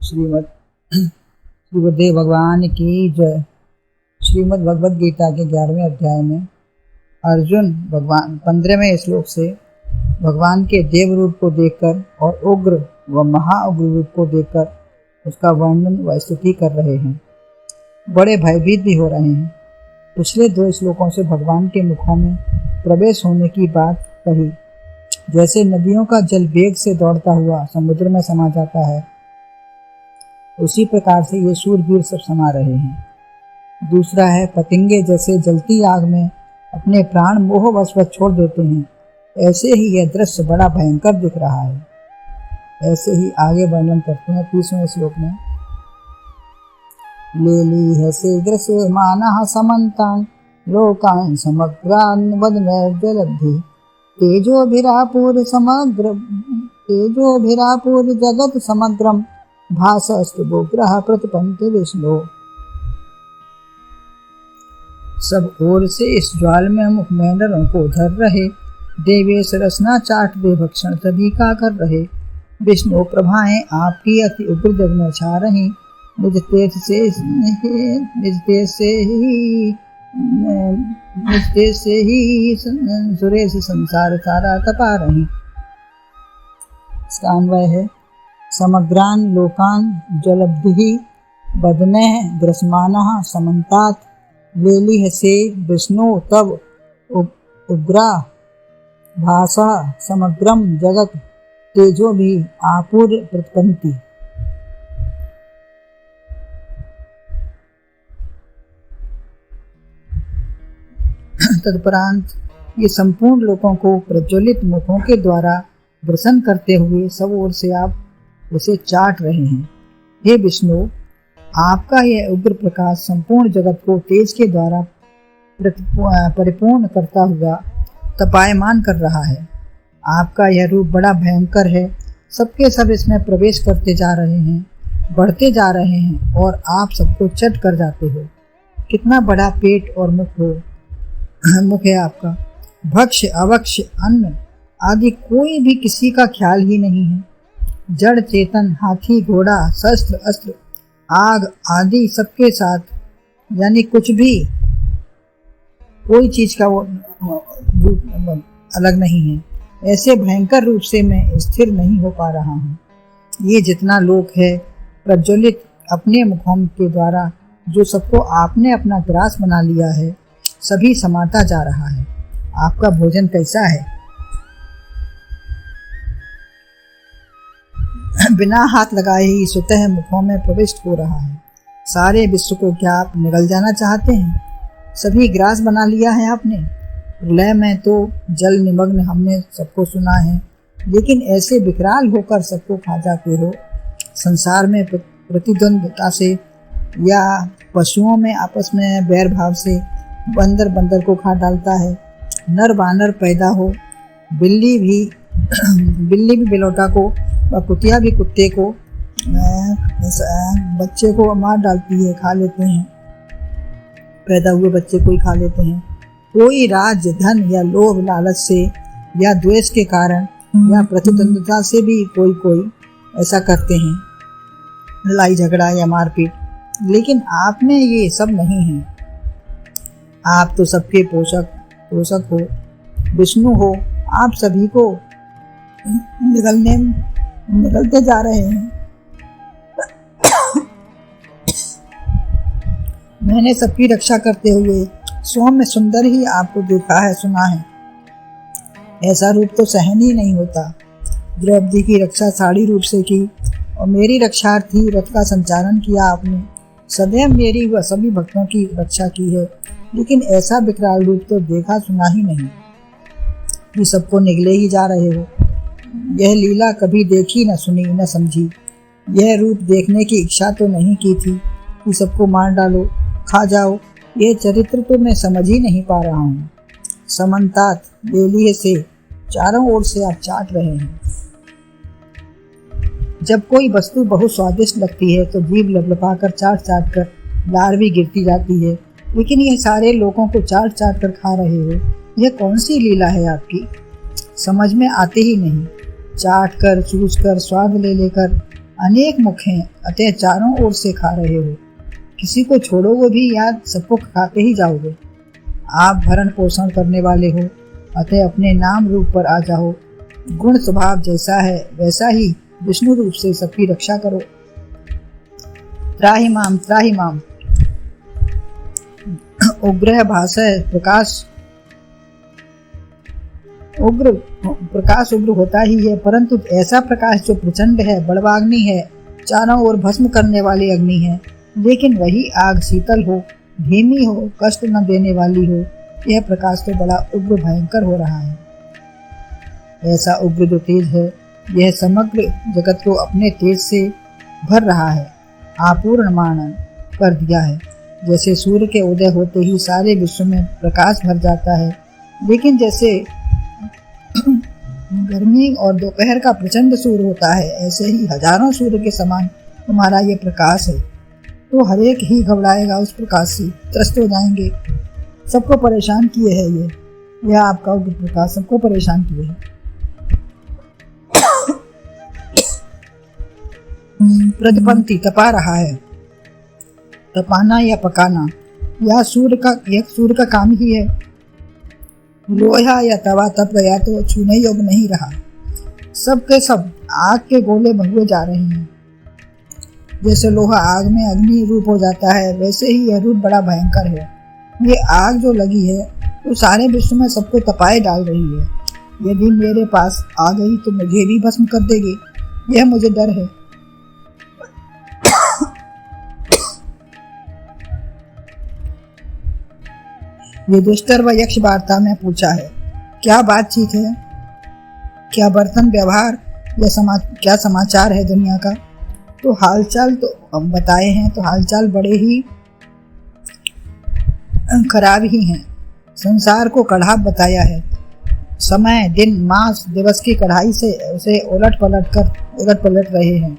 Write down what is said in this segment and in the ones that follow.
श्रीमद् गुरुदेव भगवान की जय। श्रीमद् भगवद गीता के 11वें अध्याय में अर्जुन भगवान 15वें श्लोक से भगवान के देव रूप को देखकर और उग्र व महाउग्र रूप को देखकर उसका वर्णन व स्तुति कर रहे हैं। बड़े भयभीत भी हो रहे हैं। पिछले 2 श्लोकों से भगवान के मुखों में प्रवेश होने की बात कही। जैसे नदियों का जल वेग से दौड़ता हुआ समुद्र में समा जाता है, उसी प्रकार से ये शूरवीर सब समा रहे हैं। दूसरा है, पतंगे जैसे जलती आग में अपने प्राण मोहवश छोड़ देते हैं, ऐसे ही यह दृश्य बड़ा भयंकर दिख रहा है। ऐसे ही आगे वर्णन करते हैं 30वें श्लोक में। लेली है से दृश्य माना समन्तान लोकान समग्रान वदनैर्जलब्धि तेजोभिरापूर जगत समग्रम भासस्तु भूग्रह प्रतिपंत विष्णु। सब ओर से इस ज्वाल में मुख मेंढरों को धर रहे देवेश रसना चाट दे भक्षण सभी का कर रहे। विष्णु प्रभाएं आपकी अति उग्र जग में छा रही। निज तेज से ही सुरेश संसार सारा तपा रही। इसका अन्वय है, समग्रान लोकान जलब्धि बदने ग्रसमानः समन्तात लेलिह से विष्णु तब उग्रा भाषा समग्रम जगत तेजो भी आपुर प्रतिपंति। तत्परांत ये संपूर्ण लोगों को प्रज्वलित मुखों के द्वारा दर्शन करते हुए सब ओर से आप उसे चाट रहे हैं। हे विष्णु, आपका यह उग्र प्रकाश संपूर्ण जगत को तेज के द्वारा परिपूर्ण करता हुआ तपायमान कर रहा है। आपका यह रूप बड़ा भयंकर है। सबके सब इसमें प्रवेश करते जा रहे हैं, बढ़ते जा रहे हैं और आप सबको चट कर जाते हो। कितना बड़ा पेट और मुख है आपका। भक्ष्य अवक्ष्य अन्न आदि कोई भी किसी का ख्याल ही नहीं है। जड़ चेतन हाथी घोड़ा शस्त्र अस्त्र आग आदि सबके साथ, यानी कुछ भी कोई चीज का वो रूप अलग नहीं है। ऐसे भयंकर रूप से मैं स्थिर नहीं हो पा रहा हूँ। ये जितना लोक है प्रज्वलित अपने मुखों के द्वारा जो सबको आपने अपना ग्रास बना लिया है, सभी समाता जा रहा है। आपका भोजन कैसा है? बिना हाथ लगाए ही स्वतः मुखों में प्रविष्ट हो रहा है। सारे विश्व को क्या आप निगल जाना चाहते हैं? सभी ग्रास बना लिया है आपने। प्रलय में तो जल निमग्न हमने सबको सुना है, लेकिन ऐसे विकराल होकर सबको खा जाते हो। संसार में प्रतिद्वंद्विता से या पशुओं में आपस में बैर भाव से बंदर बंदर को खा डालता है। नर बानर पैदा हो, बिल्ली भी बिलौटा को व कुतिया भी कुत्ते को, बच्चे को मार डालती है, खा लेते हैं। पैदा हुए बच्चे को ही खा लेते हैं। कोई राज्य धन या लोभ लालच से या द्वेष के कारण या प्रतिद्वंद्विता से भी कोई ऐसा करते हैं, लड़ाई झगड़ा या मारपीट। लेकिन आप में ये सब नहीं है। आप तो सबके पोषक हो, विष्णु हो। आप सभी को निगलते जा रहे हैं। मैंने सबकी रक्षा करते हुए सौम्य सुंदर ही आपको देखा है, सुना है। ऐसा रूप तो सहन ही नहीं होता। द्रौपदी की रक्षा साड़ी रूप से की और मेरी रक्षार्थी रथ का संचालन किया आपने। सदैव मेरी व सभी भक्तों की रक्षा की है, लेकिन ऐसा विकराल रूप तो देखा सुना ही नहीं कि सबको निगले ही जा रहे हो। यह लीला कभी देखी न सुनी न समझी। यह रूप देखने की इच्छा तो नहीं की थी कि सबको मार डालो, खा जाओ। यह चरित्र तो मैं समझ ही नहीं पा रहा हूँ। समन्तात लेलिए से चारों ओर से आप चाट रहे हैं। जब कोई वस्तु बहुत स्वादिष्ट लगती है तो जीभ लपलपाकर चाट कर लार भी गिरती जाती है, लेकिन यह सारे लोगों को चाट कर खा रहे हो। यह कौन सी लीला है आपकी? समझ में आते ही नहीं। चाट कर चूस कर स्वाद ले लेकर अनेक मुख हैं, अतः चारों ओर से खा रहे हो। किसी को छोड़ोगे भी या सबको खाते ही जाओगे। आप भरण पोषण करने वाले हो, अतः अपने नाम रूप पर आ जाओ। गुण स्वभाव जैसा है वैसा ही विष्णु रूप से सबकी रक्षा करो। त्राहि माम उग्र भाषय प्रकाश उग्र होता ही है, परंतु ऐसा प्रकाश जो प्रचंड है, बड़वाग्नि है, चारों ओर भस्म करने वाली अग्नि है। लेकिन वही आग शीतल हो, धीमी हो, कष्ट न देने वाली हो। यह प्रकाश तो बड़ा उग्र भयंकर हो रहा है। ऐसा उग्र जो तेज है, यह समग्र जगत को अपने तेज से भर रहा है, आपूर्णमान कर दिया है। जैसे सूर्य के उदय होते ही सारे विश्व में प्रकाश भर जाता है, लेकिन जैसे गर्मी और दोपहर का प्रचंड सूर्य होता है, ऐसे ही हजारों सूर्य के समान तुम्हारा ये प्रकाश है। तो हर एक ही घबराएगा उस प्रकाश से, त्रस्त हो जाएंगे। सबको परेशान किए है यह आपका उग्र प्रकाश सबको परेशान किए है। प्रतिपंथी तपा रहा है। तपाना या पकाना यह सूर्य का काम ही है। लोहा या तवा तप गया तो छूने योग्य नहीं रहा। सब के सब आग के गोले हुए जा रहे हैं। जैसे लोहा आग में अग्नि रूप हो जाता है, वैसे ही यह रूप बड़ा भयंकर है। ये आग जो लगी है तो सारे विश्व में सबको तपाए डाल रही है। यदि मेरे पास आ गई तो मुझे भी भस्म कर देगी, यह मुझे डर है। युधिष्ठिर व यक्ष वार्ता में पूछा है, क्या बातचीत है, क्या बर्तन व्यवहार या क्या समाचार है दुनिया का। तो हालचाल तो हम बताए हैं, तो हालचाल बड़े ही खराब ही हैं। संसार को कढ़ाई बताया है। समय दिन मास दिवस की कढ़ाई से उसे उलट पलट रहे हैं।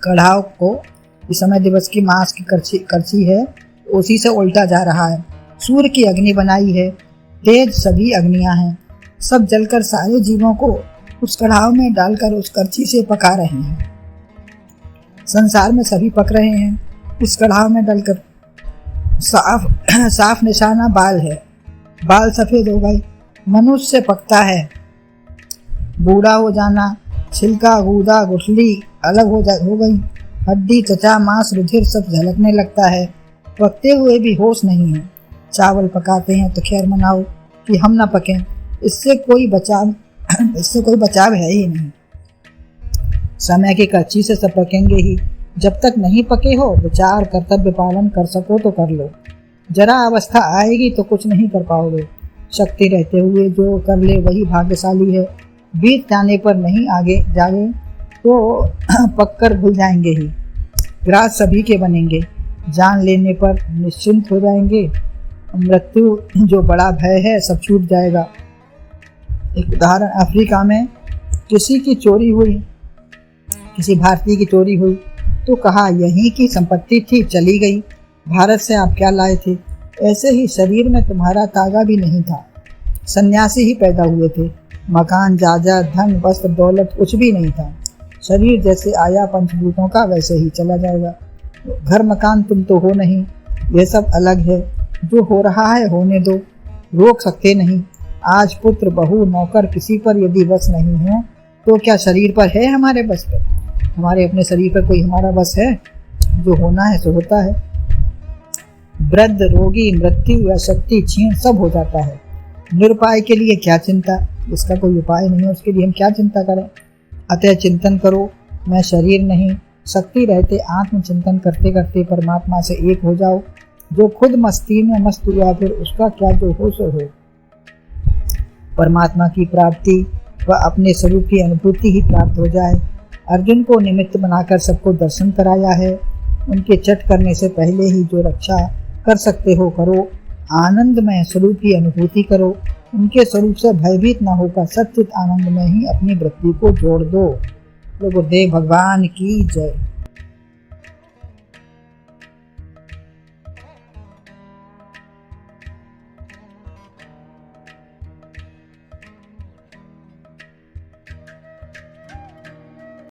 कढ़ाई को इस समय दिवस की मास की करछी है, उसी से उल्टा जा रहा है। सूर्य की अग्नि बनाई है, तेज सभी अग्नियां हैं। सब जलकर सारे जीवों को उस कढ़ाई में डालकर उस करछी से पका रहे हैं। संसार में सभी पक रहे हैं इस कढ़ाई में डालकर। साफ निशाना बाल है, बाल सफेद हो गए। मनुष्य पकता है, बूढ़ा हो जाना, छिलका गूदा गुठली अलग हो गई, हड्डी त्वचा मांस रुधिर सब झलकने लगता है। पकते हुए भी होश नहीं है। चावल पकाते हैं तो खैर मनाओ कि हम ना पकें, इससे कोई बचाव है ही नहीं। समय की करछी से सब पकेंगे ही। जब तक नहीं पके हो, विचार कर्तव्य पालन कर सको तो कर लो। जरा अवस्था आएगी तो कुछ नहीं कर पाओगे। शक्ति रहते हुए जो कर ले वही भाग्यशाली है। बीत जाने पर नहीं आगे जागे तो पककर भूल जाएंगे ही। ग्रास सभी के बनेंगे, जान लेने पर निश्चिंत हो जाएंगे। मृत्यु जो बड़ा भय है सब छूट जाएगा। एक उदाहरण, अफ्रीका में किसी भारतीय की चोरी हुई तो कहा यहीं की संपत्ति थी, चली गई। भारत से आप क्या लाए थे। ऐसे ही शरीर में तुम्हारा तागा भी नहीं था, सन्यासी ही पैदा हुए थे। मकान जायदाद धन वस्त्र दौलत कुछ भी नहीं था। शरीर जैसे आया पंचभूतों का वैसे ही चला जाएगा। घर मकान तुम तो हो नहीं, यह सब अलग है। जो हो रहा है होने दो, रोक सकते नहीं। आज पुत्र बहू नौकर किसी पर यदि बस नहीं है तो क्या शरीर पर है हमारे बस पर। हमारे अपने शरीर पर कोई हमारा बस है। जो होना है सो होता है। वृद्ध रोगी मृत्यु या शक्ति क्षीण सब हो जाता है। निरुपाय के लिए क्या चिंता, इसका कोई उपाय नहीं है, उसके लिए हम क्या चिंता करें। अतः चिंतन करो, मैं शरीर नहीं। शक्ति रहते आत्मचिंतन करते करते परमात्मा से एक हो जाओ। जो खुद मस्ती में मस्त हुआ फिर उसका क्या जो हो सो हो। परमात्मा की प्राप्ति व अपने स्वरूप की अनुभूति ही प्राप्त हो जाए। अर्जुन को निमित्त बनाकर सबको दर्शन कराया है। उनके चट करने से पहले ही जो रक्षा कर सकते हो करो। आनंदमय स्वरूप की अनुभूति करो। उनके स्वरूप से भयभीत न होकर सच्चित आनंद में ही अपनी वृत्ति को जोड़ दो। गुरुदेव भगवान की जय।